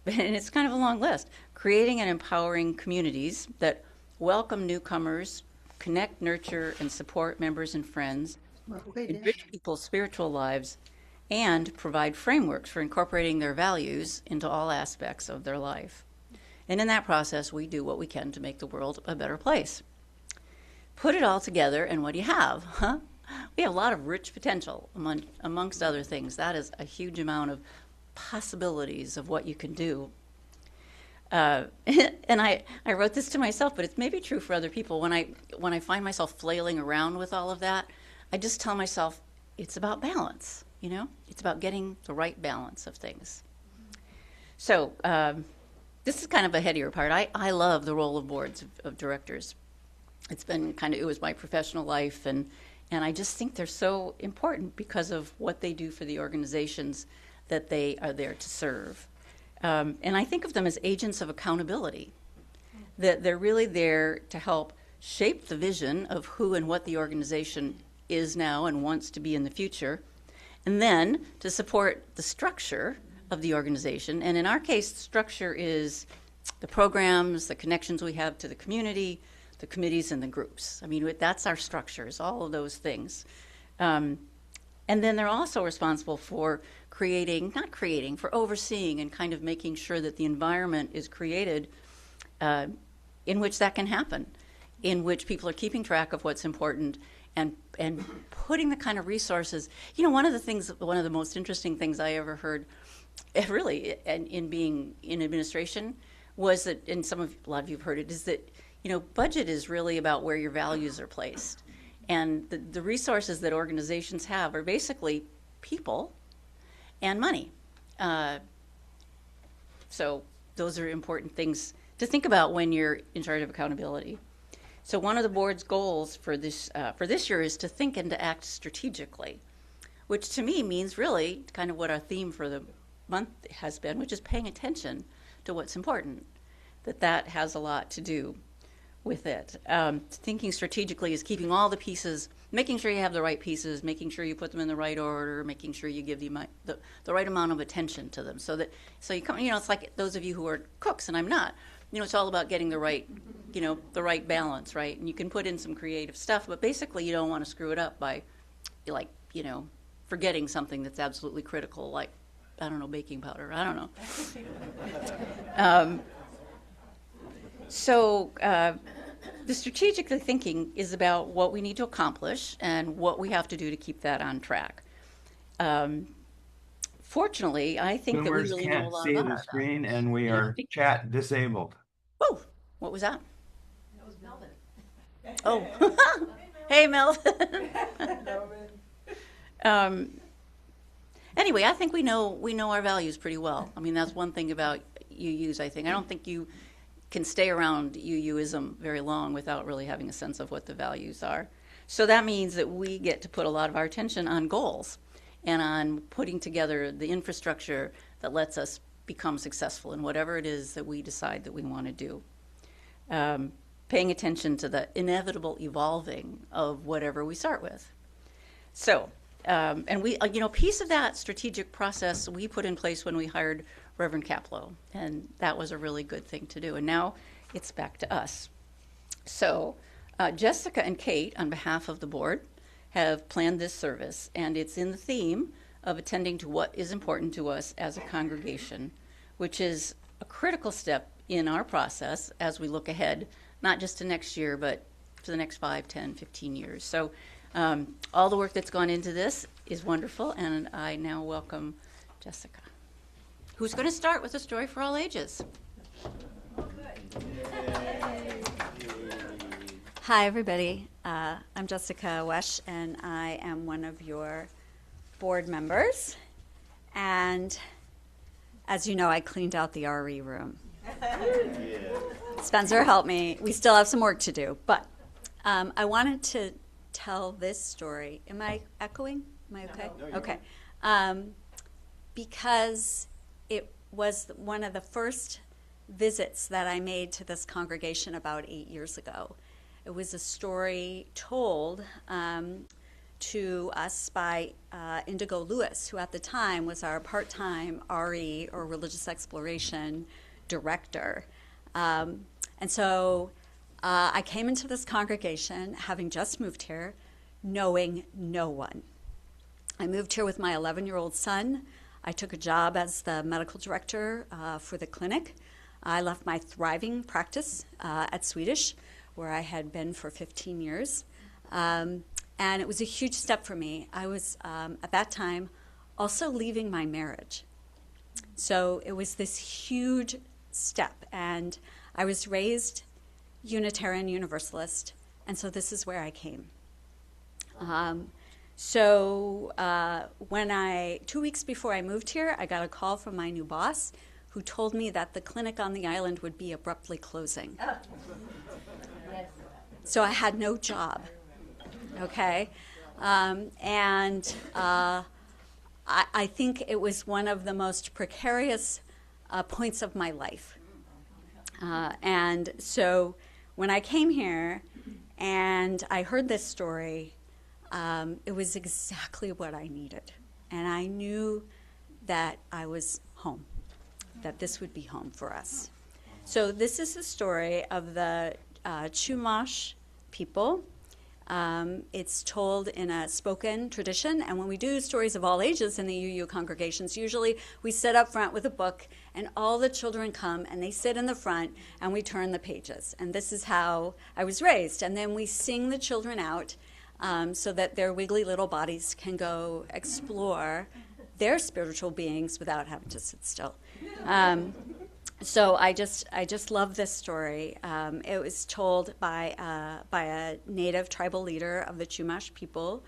and it's kind of a long list, creating and empowering communities that welcome newcomers, connect, nurture, and support members and friends, enrich people's spiritual lives, and provide frameworks for incorporating their values into all aspects of their life. And in that process, we do what we can to make the world a better place. Put it all together, and what do you have? Huh? We have a lot of rich potential, amongst other things. That is a huge amount of possibilities of what you can do. And I wrote this to myself, but it's maybe true for other people. When I find myself flailing around with all of that, I just tell myself it's about balance. It's about getting the right balance of things. So this is kind of a headier part. I love the role of boards of directors. It was my professional life, and I just think they're so important because of what they do for the organizations that they are there to serve. And I think of them as agents of accountability, that they're really there to help shape the vision of who and what the organization is now and wants to be in the future, and then to support the structure of the organization. And in our case, the structure is the programs, the connections we have to the community, the committees, and the groups. I mean, that's our structures, all of those things. And then they're also responsible for for overseeing and kind of making sure that the environment is created in which that can happen, in which people are keeping track of what's important and putting the kind of resources. One of the most interesting things I ever heard, really, in being in administration, was that, and a lot of you have heard it, is that, budget is really about where your values are placed. And the resources that organizations have are basically people and money. So those are important things to think about when you're in charge of accountability. So one of the board's goals for this year is to think and to act strategically, which to me means really kind of what our theme for the month has been, which is paying attention to what's important. That has a lot to do with it. Thinking strategically is keeping all the pieces, making sure you have the right pieces, making sure you put them in the right order, making sure you give the right amount of attention to them. So you come, it's like those of you who are cooks, and I'm not. It's all about getting the right balance, right? And you can put in some creative stuff, but basically you don't want to screw it up by, forgetting something that's absolutely critical, like, I don't know, baking powder. I don't know. So the strategically thinking is about what we need to accomplish and what we have to do to keep that on track. Fortunately, I think that we really know a Can't lot see about the our screen, values. and we are chat disabled. Whoa, what was that? That was Melvin. Oh, hey, Melvin. Anyway, I think we know our values pretty well. I mean, that's one thing about UUs, I think. I don't think you can stay around UUism very long without really having a sense of what the values are. So that means that we get to put a lot of our attention on goals and on putting together the infrastructure that lets us become successful in whatever it is that we decide that we want to do. Paying attention to the inevitable evolving of whatever we start with. So, and we, piece of that strategic process we put in place when we hired Reverend Kaplow, and that was a really good thing to do. And now it's back to us. So Jessica and Kate, on behalf of the board, have planned this service, and it's in the theme of attending to what is important to us as a congregation, which is a critical step in our process as we look ahead, not just to next year, but to the next 5, 10, 15 years. So all the work that's gone into this is wonderful, and I now welcome Jessica, who's going to start with a story for all ages. Hi, everybody. I'm Jessica Wesch, and I am one of your board members. And as you know, I cleaned out the RE room. Spencer helped me. We still have some work to do, but I wanted to tell this story. Am I echoing? Am I okay? No, okay. Because it was one of the first visits that I made to this congregation about 8 years ago. It was a story told to us by Indigo Lewis, who at the time was our part-time RE, or Religious Exploration, director. And so I came into this congregation, having just moved here, knowing no one. I moved here with my 11-year-old son. I took a job as the medical director for the clinic. I left my thriving practice at Swedish, where I had been for 15 years. And it was a huge step for me. I was, at that time, also leaving my marriage. So it was this huge step. And I was raised Unitarian Universalist, and so this is where I came. When 2 weeks before I moved here, I got a call from my new boss, who told me that the clinic on the island would be abruptly closing. So I had no job, okay? I think it was one of the most precarious points of my life. And so when I came here and I heard this story, it was exactly what I needed. And I knew that I was home, that this would be home for us. So this is the story of the Chumash people. It's told in a spoken tradition, and when we do stories of all ages in the VIUU congregations, usually we sit up front with a book, and all the children come, and they sit in the front, and we turn the pages. And this is how I was raised. And then we sing the children out so that their wiggly little bodies can go explore their spiritual beings without having to sit still. So I just love this story. It was told by a native tribal leader of the Chumash people,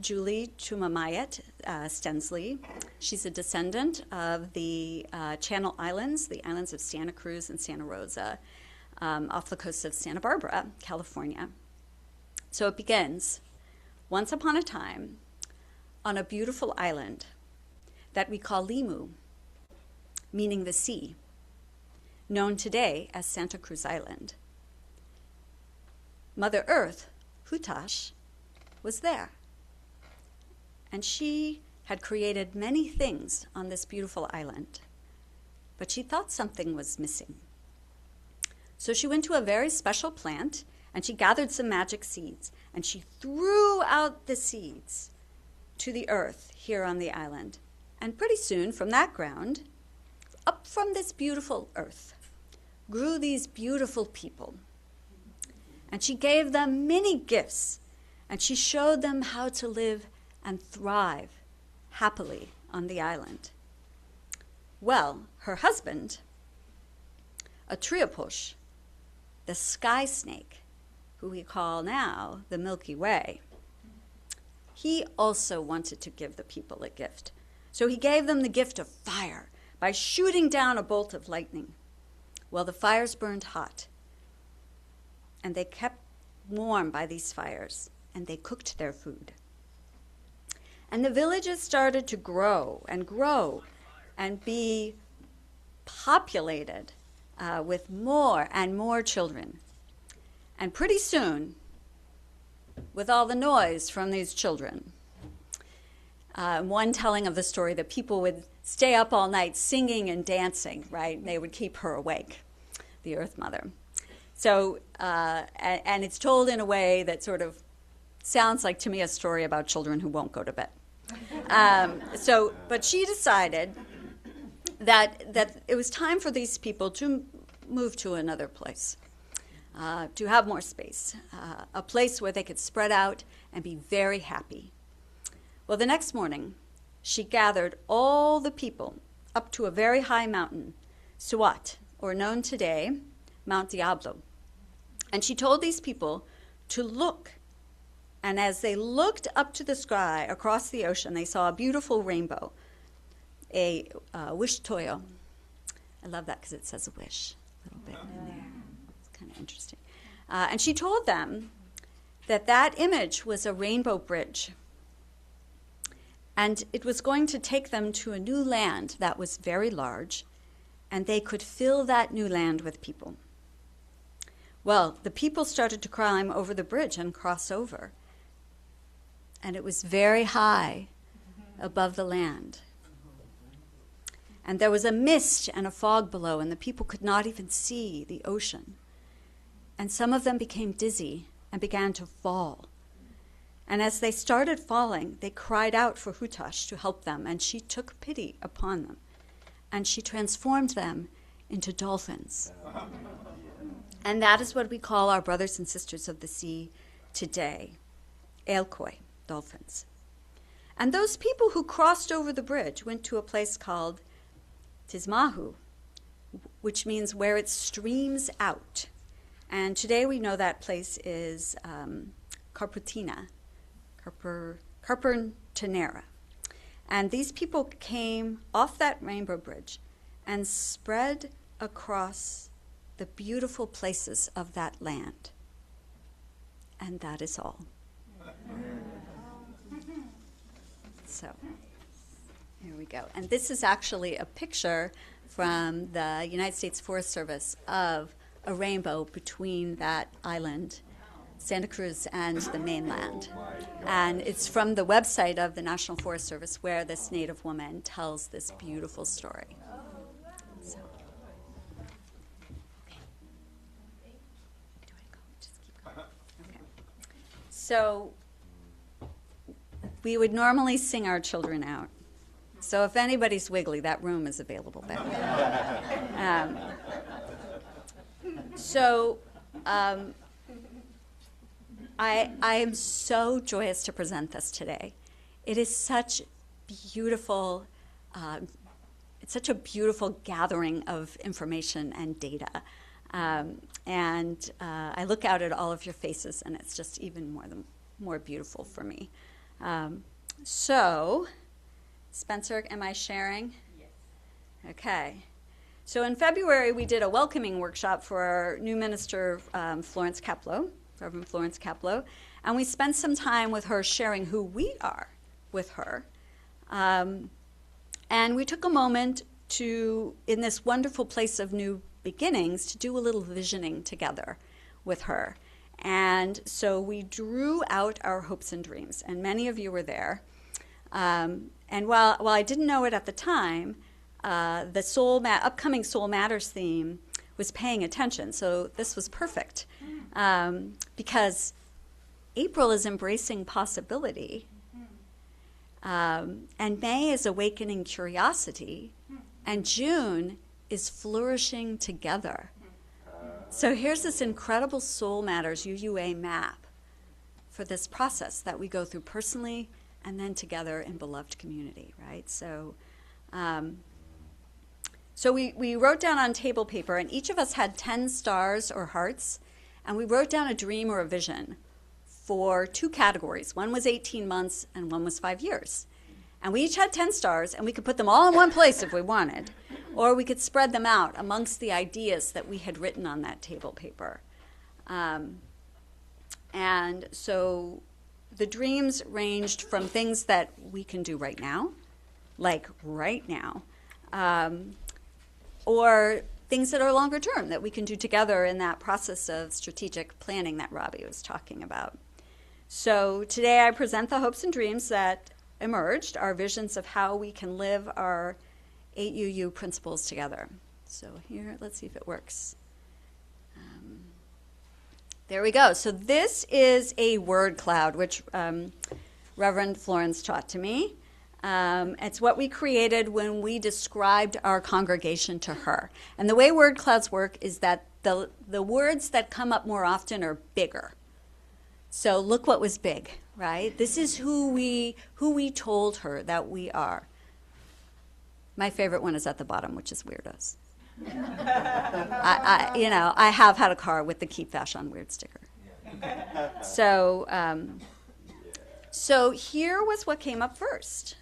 Julie Chumamayet Stensley. She's a descendant of the Channel Islands, the islands of Santa Cruz and Santa Rosa, off the coast of Santa Barbara, California. So it begins, once upon a time, on a beautiful island that we call Limu, meaning the sea, known today as Santa Cruz Island. Mother Earth, Hutash, was there. And she had created many things on this beautiful island, but she thought something was missing. So she went to a very special plant, and she gathered some magic seeds, and she threw out the seeds to the earth here on the island. And pretty soon, from that ground, up from this beautiful earth, grew these beautiful people. And she gave them many gifts, and she showed them how to live and thrive happily on the island. Well, her husband, a Triapush, the sky snake, who we call now the Milky Way, he also wanted to give the people a gift. So he gave them the gift of fire by shooting down a bolt of lightning. Well, the fires burned hot, and they kept warm by these fires, and they cooked their food. And the villages started to grow and be populated with more and more children. And pretty soon, with all the noise from these children, one telling of the story that people would stay up all night singing and dancing, right? They would keep her awake, the Earth Mother. So, and it's told in a way that sort of sounds like to me a story about children who won't go to bed. But she decided that it was time for these people to move to another place, to have more space, a place where they could spread out and be very happy. Well, the next morning, she gathered all the people up to a very high mountain, Suat, or known today, Mount Diablo. And she told these people to look. And as they looked up to the sky across the ocean, they saw a beautiful rainbow, a wish toyo. I love that because it says a wish a little bit in there. It's kind of interesting. And she told them that image was a rainbow bridge. And it was going to take them to a new land that was very large, and they could fill that new land with people. Well, the people started to climb over the bridge and cross over. and it was very high above the land. And there was a mist and a fog below, and the people could not even see the ocean. And some of them became dizzy and began to fall. And as they started falling, they cried out for Hutash to help them, and she took pity upon them. And she transformed them into dolphins. And that is what we call our brothers and sisters of the sea today, Elkoi, dolphins. And those people who crossed over the bridge went to a place called Tismahu, which means where it streams out. And today we know that place is Carpentanera. And these people came off that rainbow bridge and spread across the beautiful places of that land. And that is all. So, here we go. And this is actually a picture from the United States Forest Service of a rainbow between that island, Santa Cruz, and the mainland. And it's from the website of the National Forest Service, where this Native woman tells this beautiful story. So. Just keep going. Okay. So we would normally sing our children out. So if anybody's wiggly, that room is available back there. I am so joyous to present this today. It is such beautiful, it's such a beautiful gathering of information and data. And I look out at all of your faces, and it's just even more beautiful for me. So, Spencer, am I sharing? Yes. Okay. So in February, we did a welcoming workshop for our new minister, Florence Kaplow, Reverend Florence Kaplow, and we spent some time with her sharing who we are with her. And we took a moment to, in this wonderful place of new beginnings, to do a little visioning together with her. And so we drew out our hopes and dreams, and many of you were there. And while I didn't know it at the time, the upcoming Soul Matters theme was paying attention, so this was perfect. Because April is embracing possibility, and May is awakening curiosity, and June is flourishing together. So here's this incredible Soul Matters UUA map for this process that we go through personally and then together in beloved community, right? So we wrote down on table paper, and each of us had 10 stars or hearts, and we wrote down a dream or a vision for 2 categories. One was 18 months and one was 5 years. And we each had 10 stars, and we could put them all in one place if we wanted, or we could spread them out amongst the ideas that we had written on that table paper. And so the dreams ranged from things that we can do right now, like right now, or things that are longer term that we can do together in that process of strategic planning that Robbie was talking about. So today I present the hopes and dreams that emerged, our visions of how we can live our 8 UU principles together. So here, let's see if it works. There we go. So this is a word cloud, which Reverend Florence taught to me. It's what we created when we described our congregation to her. And the way word clouds work is that the words that come up more often are bigger. So look what was big, right? This is who we told her that we are. My favorite one is at the bottom, which is weirdos. I have had a car with the Keep Fashion Weird sticker. So here was what came up first.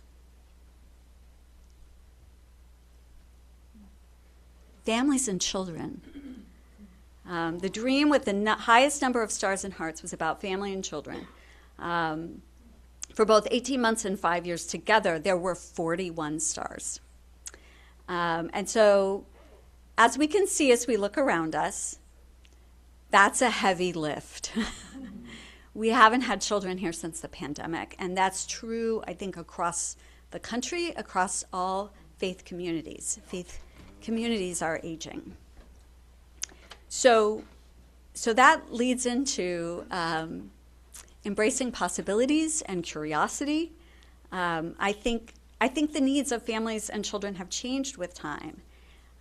Families and children. The dream with the highest number of stars and hearts was about family and children. For both 18 months and 5 years together, there were 41 stars. And so, as we can see as we look around us, that's a heavy lift. we haven't had children here since the pandemic, and that's true, I think, across the country, across all faith communities. Faith communities are aging. So that leads into embracing possibilities and curiosity. I think the needs of families and children have changed with time,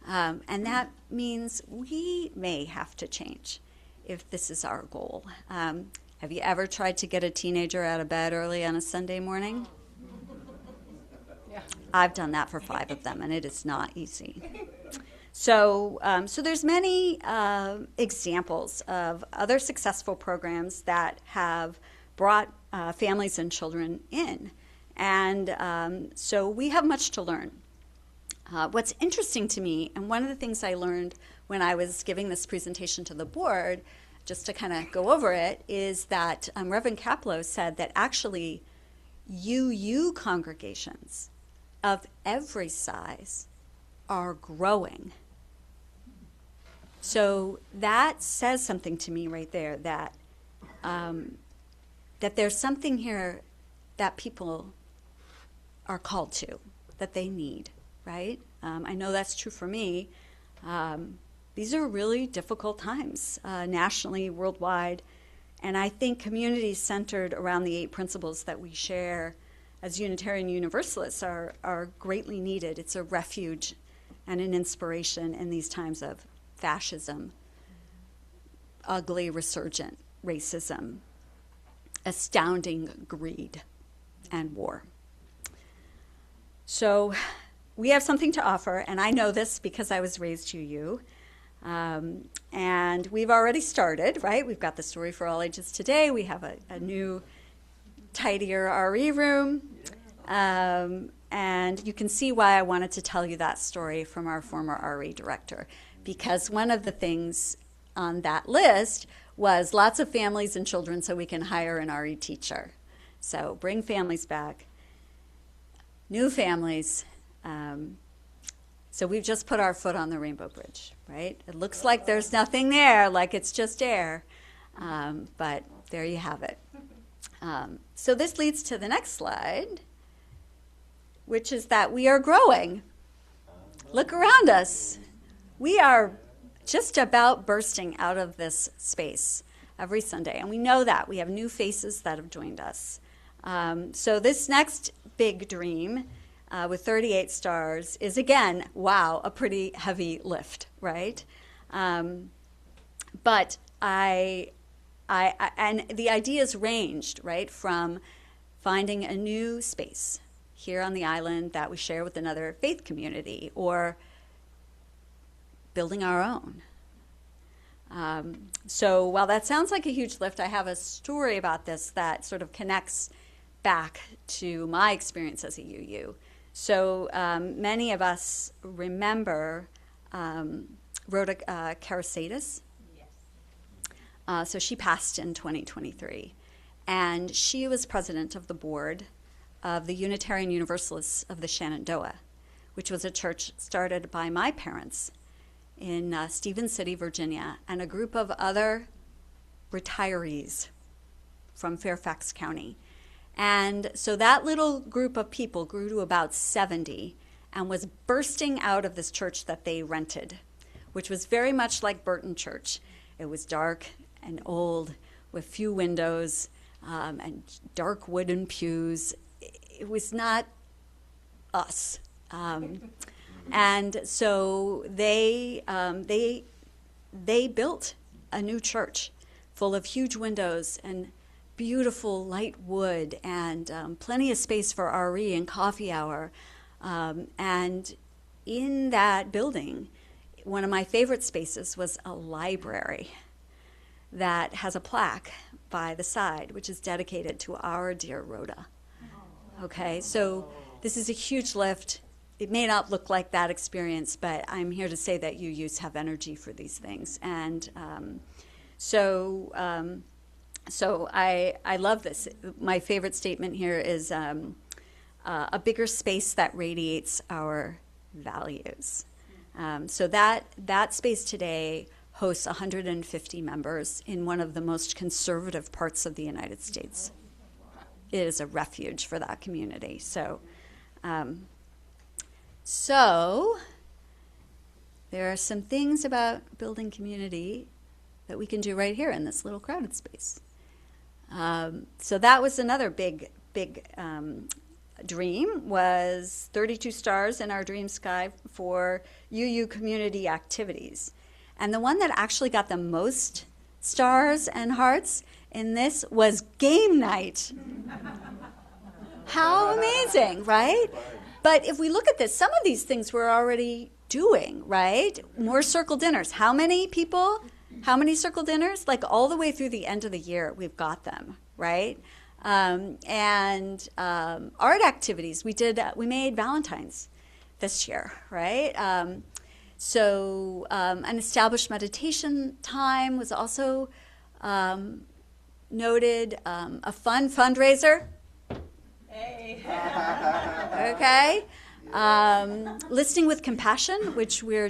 and that means we may have to change if this is our goal. Have you ever tried to get a teenager out of bed early on a Sunday morning? Yeah. I've done that for 5 of them, and it is not easy. So there's many examples of other successful programs that have brought families and children in. And so we have much to learn. What's interesting to me, and one of the things I learned when I was giving this presentation to the board, just to kind of go over it, is that Reverend Kaplow said that actually UU congregations of every size are growing. So that says something to me right there, that that there's something here that people are called to, that they need, right? I know that's true for me. These are really difficult times, nationally, worldwide, and I think communities centered around the 8 principles that we share as Unitarian Universalists are greatly needed. It's a refuge and an inspiration in these times of fascism, ugly resurgent racism, astounding greed, and war. So we have something to offer, and I know this because I was raised UU. And we've already started, right? We've got the Story for All Ages today. We have a new, tidier RE room. And you can see why I wanted to tell you that story from our former RE director, because one of the things on that list was lots of families and children so we can hire an RE teacher. So bring families back, new families. So we've just put our foot on the Rainbow Bridge, right? It looks like there's nothing there, like it's just air, but there you have it. So this leads to the next slide, which is that we are growing. Look around us. We are just about bursting out of this space every Sunday, and we know that. We have new faces that have joined us. So this next big dream, with 38 stars, is again, wow, a pretty heavy lift, right? But and the ideas ranged, right, from finding a new space here on the island that we share with another faith community, or building our own. So while that sounds like a huge lift, I have a story about this that sort of connects back to my experience as a UU. So many of us remember Rhoda Karasatis. Yes. So she passed in 2023. And she was president of the board of the Unitarian Universalists of the Shenandoah, which was a church started by my parents in Stevens City, Virginia, and a group of other retirees from Fairfax County. And so that little group of people grew to about 70 and was bursting out of this church that they rented, which was very much like Burton Church. It was dark and old with few windows and dark wooden pews. It was not us. And so they built a new church full of huge windows and beautiful light wood and plenty of space for RE and coffee hour. And in that building, one of my favorite spaces was a library that has a plaque by the side, which is dedicated to our dear Rhoda. Okay, so this is a huge lift. It may not look like that experience, but I'm here to say that UUs have energy for these things. And so I love this. My favorite statement here is a bigger space that radiates our values. So that space today hosts 150 members in one of the most conservative parts of the United States. It is a refuge for that community. So there are some things about building community that we can do right here in this little crowded space. So that was another big dream, was 32 stars in our dream sky for VIUU community activities. And the one that actually got the most stars and hearts in this was game night. How amazing, right? But if we look at this, some of these things we're already doing, right? More circle dinners. How many people? How many circle dinners? Like all the way through the end of the year, we've got them, right? And art activities. We made Valentine's this year, right? So an established meditation time was also noted. A fun fundraiser. Hey. Okay. Listing with compassion, which we're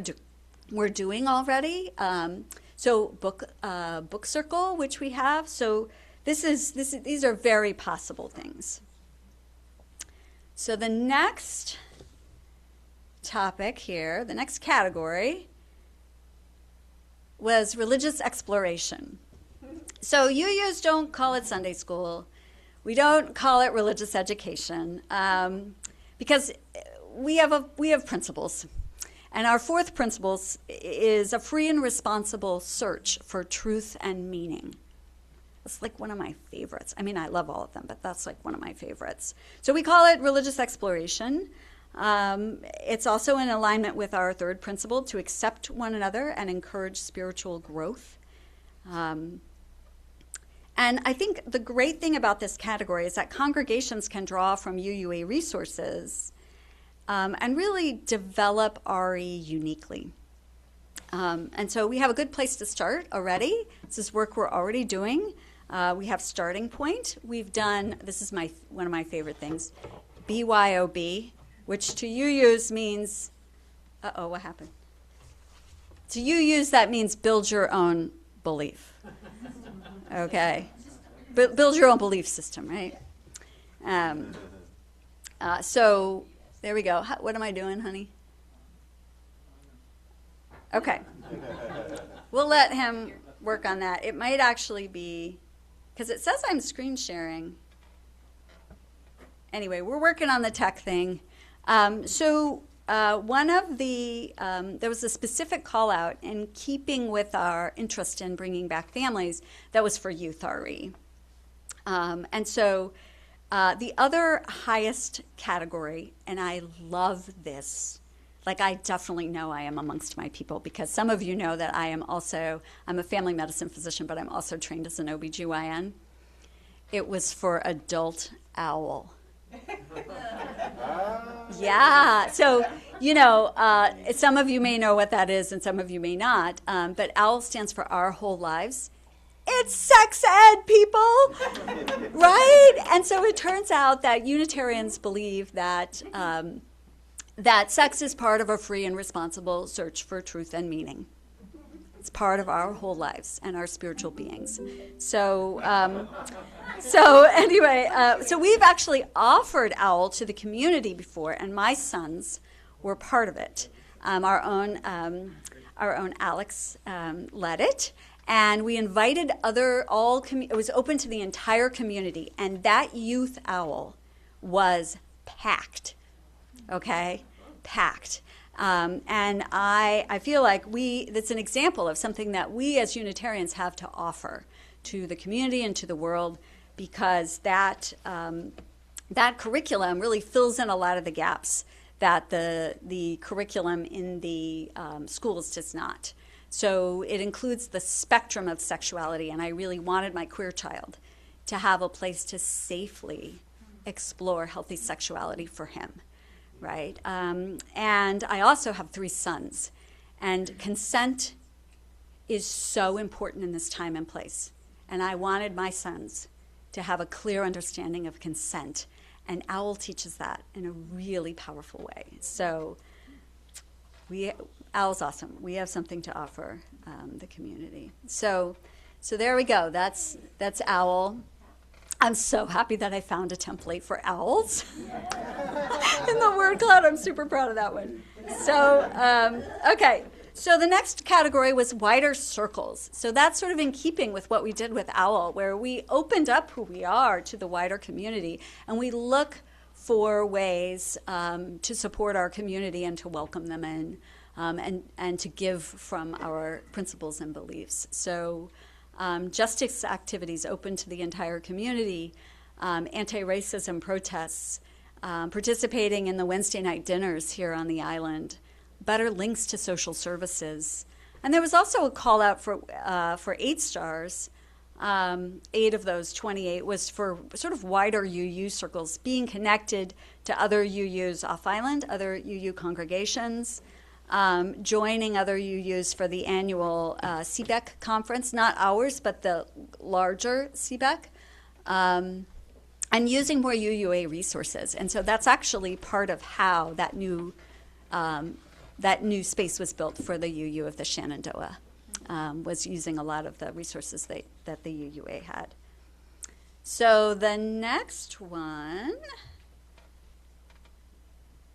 doing already. So book circle, which we have. So these are very possible things. So the next topic here, the next category, was religious exploration. So VIUUs don't call it Sunday school. We don't call it religious education because we have principles. And our fourth principle is a free and responsible search for truth and meaning. It's like one of my favorites. I mean, I love all of them, but that's like one of my favorites. So we call it religious exploration. It's also in alignment with our third principle, to accept one another and encourage spiritual growth. And I think the great thing about this category is that congregations can draw from UUA resources and really develop RE uniquely. And so we have a good place to start already. This is work we're already doing. We have Starting Point. We've done, this is one of my favorite things, BYOB, which to UUs means, what happened? To UUs, that means build your own belief. Okay. Build your own belief system, right? So there we go. What am I doing, honey? Okay. We'll let him work on that. It might actually be, because it says I'm screen sharing. Anyway, we're working on the tech thing. One of the, there was a specific call out in keeping with our interest in bringing back families that was for youth RE. And so the other highest category, and I love this, like I definitely know I am amongst my people, because some of you know that I'm a family medicine physician, but I'm also trained as an OBGYN. It was for adult owl. Yeah, so, some of you may know what that is and some of you may not, but OWL stands for Our Whole Lives. It's sex ed, people, right? And so it turns out that Unitarians believe that that sex is part of a free and responsible search for truth and meaning. It's part of our whole lives and our spiritual beings. So we've actually offered OWL to the community before, and my sons were part of it. Our own Alex led it, and we invited it was open to the entire community, and that youth OWL was packed. Okay, packed. And I feel like that's an example of something that we as Unitarians have to offer to the community and to the world, because that curriculum really fills in a lot of the gaps that the curriculum in the schools does not. So it includes the spectrum of sexuality, and I really wanted my queer child to have a place to safely explore healthy sexuality for him. Right? And I also have 3 sons. And consent is so important in this time and place. And I wanted my sons to have a clear understanding of consent. And OWL teaches that in a really powerful way. So OWL's awesome. We have something to offer the community. So there we go. That's OWL. I'm so happy that I found a template for owls in the word cloud. I'm super proud of that one. So, okay. So the next category was wider circles. So that's sort of in keeping with what we did with OWL, where we opened up who we are to the wider community, and we look for ways to support our community and to welcome them in, and to give from our principles and beliefs. So justice activities open to the entire community, anti-racism protests, participating in the Wednesday night dinners here on the island, better links to social services. And there was also a call out for 8 stars. 8 of those 28 was for sort of wider UU circles, being connected to other UUs off island, other UU congregations, joining other UUs for the annual CBEC conference, not ours, but the larger CBEC, and using more UUA resources. And so that's actually part of how that new space was built for the UU of the Shenandoah, was using a lot of the resources that the UUA had. So the next one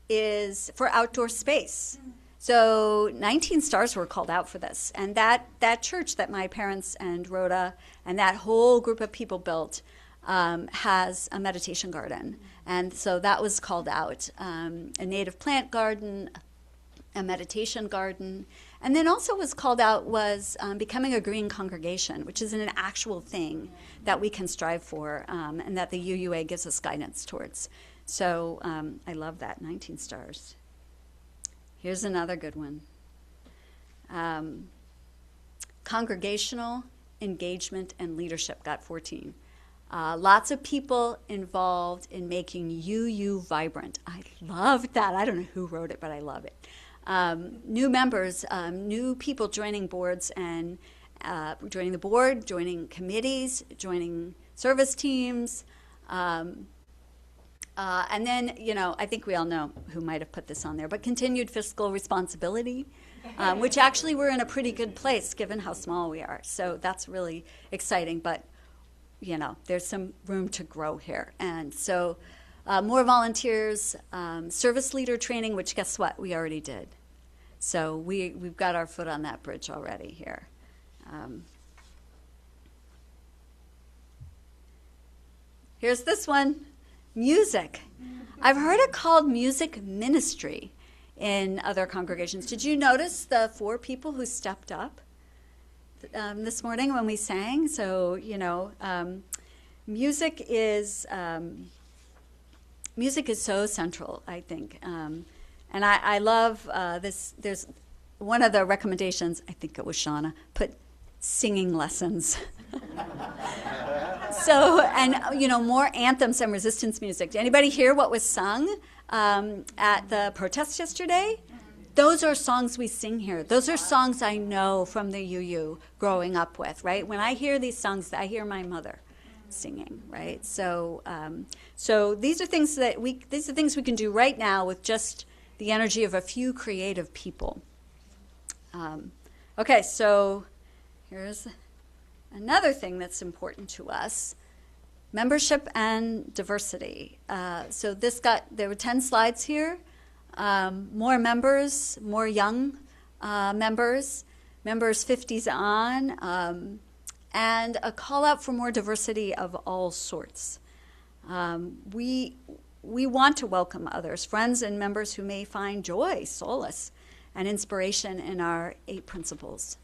is for outdoor space. So 19 stars were called out for this. And that church that my parents and Rhoda and that whole group of people built has a meditation garden. And so that was called out. A native plant garden, a meditation garden. And then also was called out was becoming a green congregation, which is an actual thing that we can strive for, and that the UUA gives us guidance towards. So I love that, 19 stars. Here's another good one. Congregational engagement and leadership got 14. Lots of people involved in making UU vibrant. I loved that. I don't know who wrote it, but I love it. New members, new people joining boards and joining the board, joining committees, joining service teams. And then, I think we all know who might have put this on there, but continued fiscal responsibility, which actually we're in a pretty good place given how small we are. So that's really exciting, but, there's some room to grow here. And so more volunteers, service leader training, which guess what? We already did. So we've got our foot on that bridge already here. Here's this one. Music. I've heard it called music ministry in other congregations. Did you notice the 4 people who stepped up this morning when we sang? So, music is so central, I think. And I love this. There's one of the recommendations, I think it was Shauna, put singing lessons. So, and, more anthems and resistance music. Did anybody hear what was sung at the protest yesterday? Those are songs we sing here. Those are songs I know from the UU growing up with, right? When I hear these songs, I hear my mother singing, right? So, so these are things we can do right now with just the energy of a few creative people. Okay, so here's another thing that's important to us, membership and diversity. So there were 10 slides here. More members, more young members 50s on, and a call out for more diversity of all sorts. We want to welcome others, friends and members who may find joy, solace, and inspiration in our 8 principles.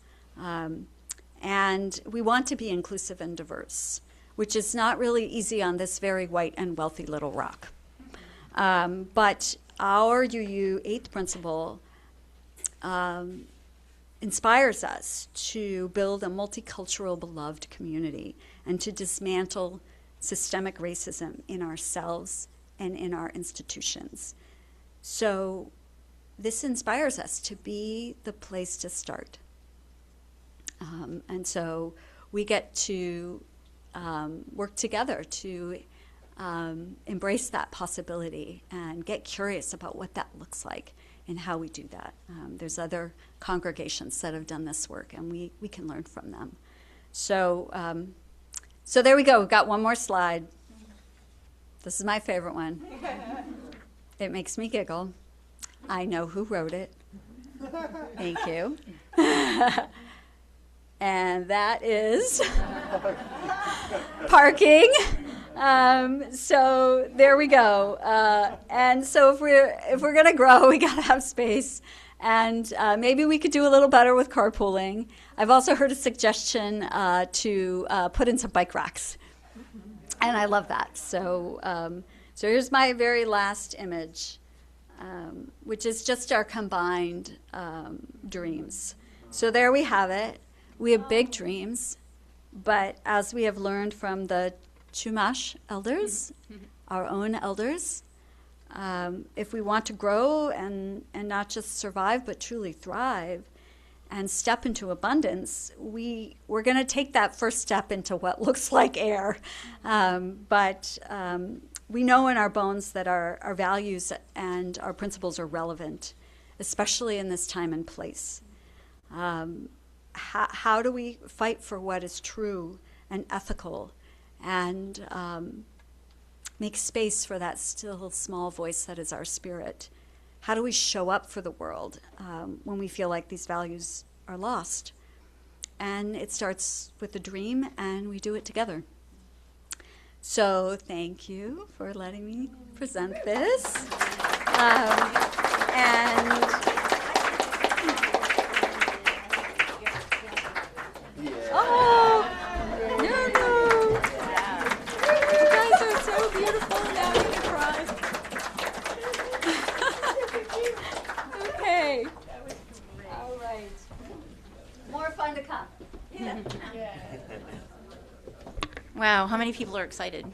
And we want to be inclusive and diverse, which is not really easy on this very white and wealthy little rock. But our UU 8th principle inspires us to build a multicultural, beloved community and to dismantle systemic racism in ourselves and in our institutions. So this inspires us to be the place to start. And so we get to work together to embrace that possibility and get curious about what that looks like in how we do that. There's other congregations that have done this work, and we can learn from them. So, so there we go. We've got one more slide. This is my favorite one. It makes me giggle. I know who wrote it. Thank you. And that is parking. So there we go. And so if we're going to grow, we got to have space. And maybe we could do a little better with carpooling. I've also heard a suggestion to put in some bike racks. And I love that. So, so here's my very last image, which is just our combined dreams. So there we have it. We have big dreams, but as we have learned from the Chumash elders, our own elders, if we want to grow and not just survive, but truly thrive and step into abundance, we're going to take that first step into what looks like air. But we know in our bones that our values and our principles are relevant, especially in this time and place. How do we fight for what is true and ethical and make space for that still small voice that is our spirit? How do we show up for the world when we feel like these values are lost? And it starts with a dream, and we do it together. So thank you for letting me present this. Oh, no. You guys are so beautiful. Now you can cry. Okay. All right. More fun to come. Wow, how many people are excited?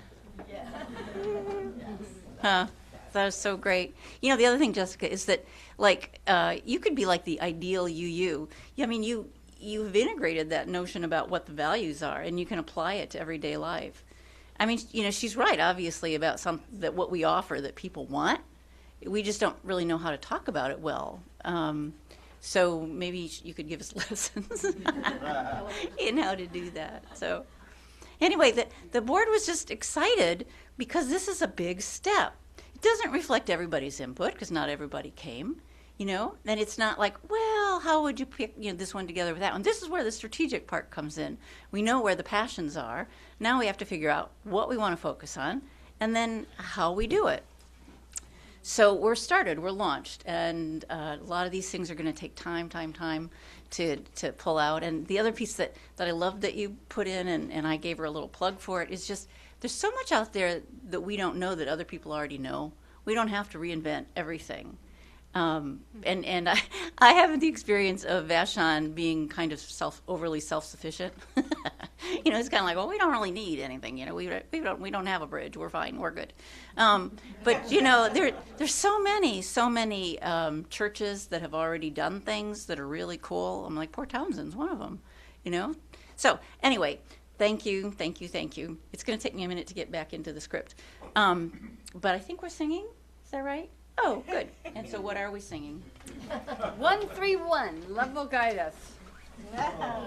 Huh. That was so great. You know, the other thing, Jessica, is that, like, you could be like the ideal UU. I mean, you've integrated that notion about what the values are, and you can apply it to everyday life. I mean, you know, she's right, obviously, about that what we offer that people want. We just don't really know how to talk about it well. So maybe you could give us lessons in how to do that. So anyway, the board was just excited because this is a big step. It doesn't reflect everybody's input because not everybody came, you know, and it's not like, well, how would you pick, you know, this one together with that one? This is where the strategic part comes in. We know where the passions are. Now we have to figure out what we want to focus on and then how we do it. So we're launched, and a lot of these things are going to take time to pull out. And the other piece that I love that you put in, and I gave her a little plug for it, is just there's so much out there that we don't know that other people already know. We don't have to reinvent everything. And I have the experience of Vashon being kind of overly self-sufficient. You know, it's kind of like, well, we don't really need anything. You know, we don't have a bridge. We're fine. We're good. But you know, there's so many churches that have already done things that are really cool. I'm like, Port Townsend's one of them. You know. So anyway, thank you. It's going to take me a minute to get back into the script, but I think we're singing. Is that right? Oh, good. And so what are we singing? 131, Love Will Guide Us. Oh,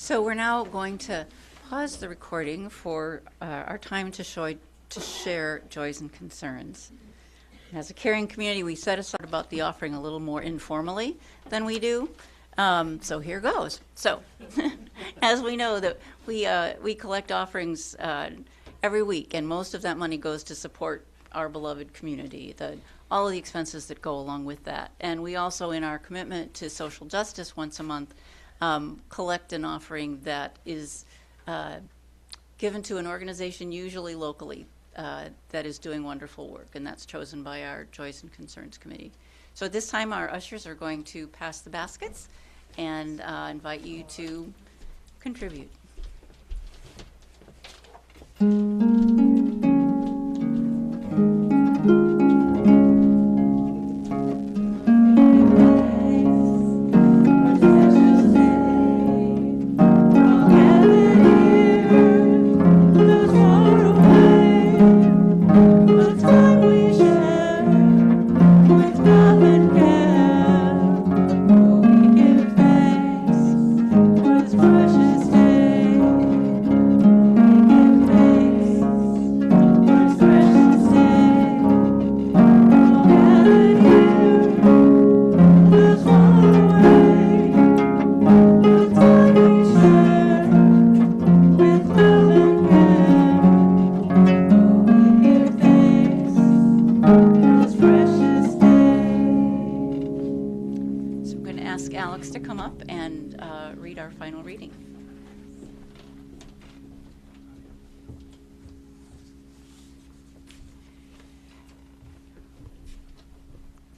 So we're now going to pause the recording for our time to share joys and concerns. As a caring community, we set aside about the offering a little more informally than we do. So here goes. So, as we know, that we collect offerings every week, and most of that money goes to support our beloved community, all of the expenses that go along with that. And we also, in our commitment to social justice once a month, collect an offering that is given to an organization, usually locally, that is doing wonderful work, and that's chosen by our Joys and Concerns Committee. So at this time, our ushers are going to pass the baskets and invite you to contribute.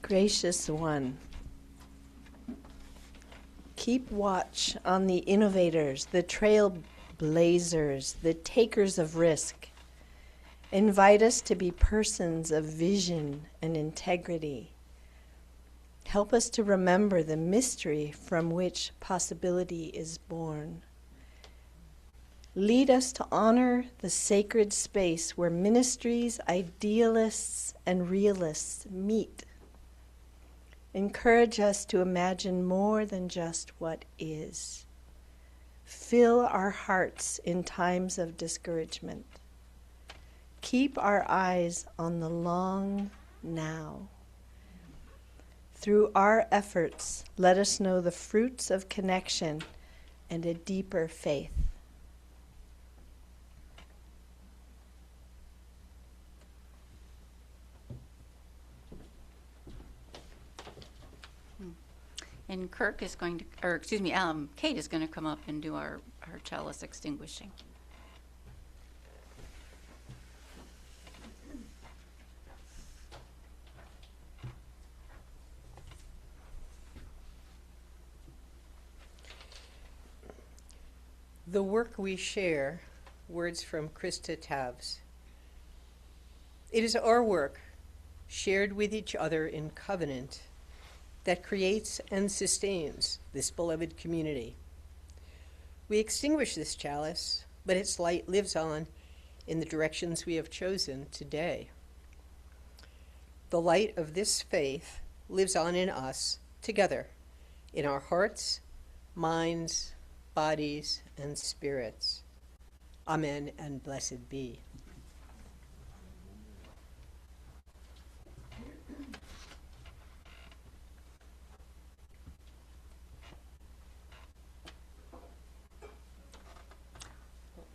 Gracious One, keep watch on the innovators, the trailblazers, the takers of risk. Invite us to be persons of vision and integrity. Help us to remember the mystery from which possibility is born. Lead us to honor the sacred space where ministries, idealists, and realists meet. Encourage us to imagine more than just what is. Fill our hearts in times of discouragement. Keep our eyes on the long now. Through our efforts, let us know the fruits of connection and a deeper faith. And Kate is going to come up and do our chalice extinguishing. The work we share, words from Krista Tavs. It is our work, shared with each other in covenant, that creates and sustains this beloved community. We extinguish this chalice, but its light lives on in the directions we have chosen today. The light of this faith lives on in us together, in our hearts, minds, bodies, and spirits. Amen and blessed be.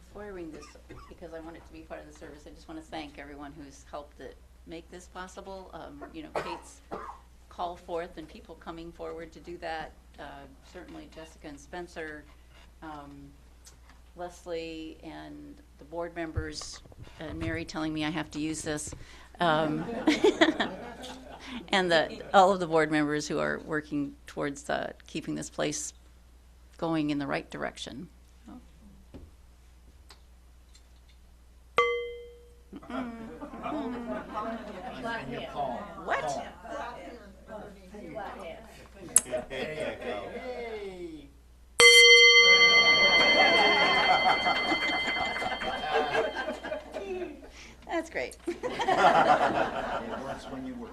Before I ring this, because I want it to be part of the service, I just want to thank everyone who's helped make this possible. Kate's call forth and people coming forward to do that. Certainly Jessica and Spencer, Leslie, and the board members, and Mary telling me I have to use this, and all of the board members who are working towards keeping this place going in the right direction. What? That's great. It works when you work.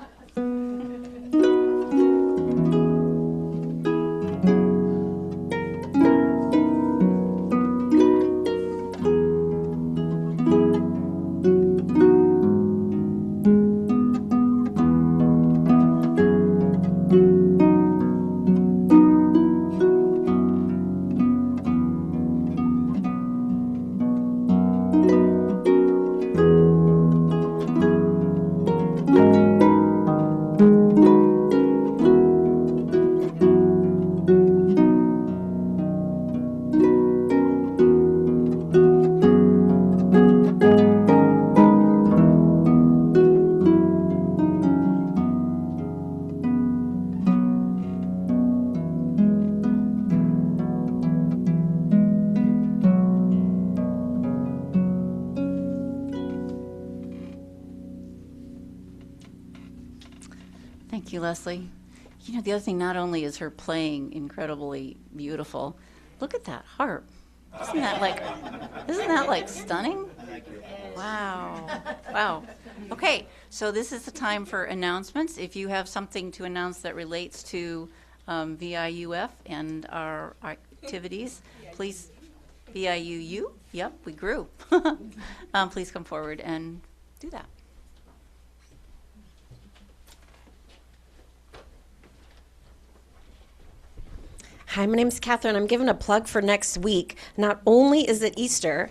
you, Leslie. You know, the other thing, not only is her playing incredibly beautiful, look at that harp. Isn't that like stunning? Wow. Wow. Okay, so this is the time for announcements. If you have something to announce that relates to VIUF and our activities, please, VIUU, yep, we grew. Please come forward and do that. Hi, my name's Catherine. I'm giving a plug for next week. Not only is it Easter,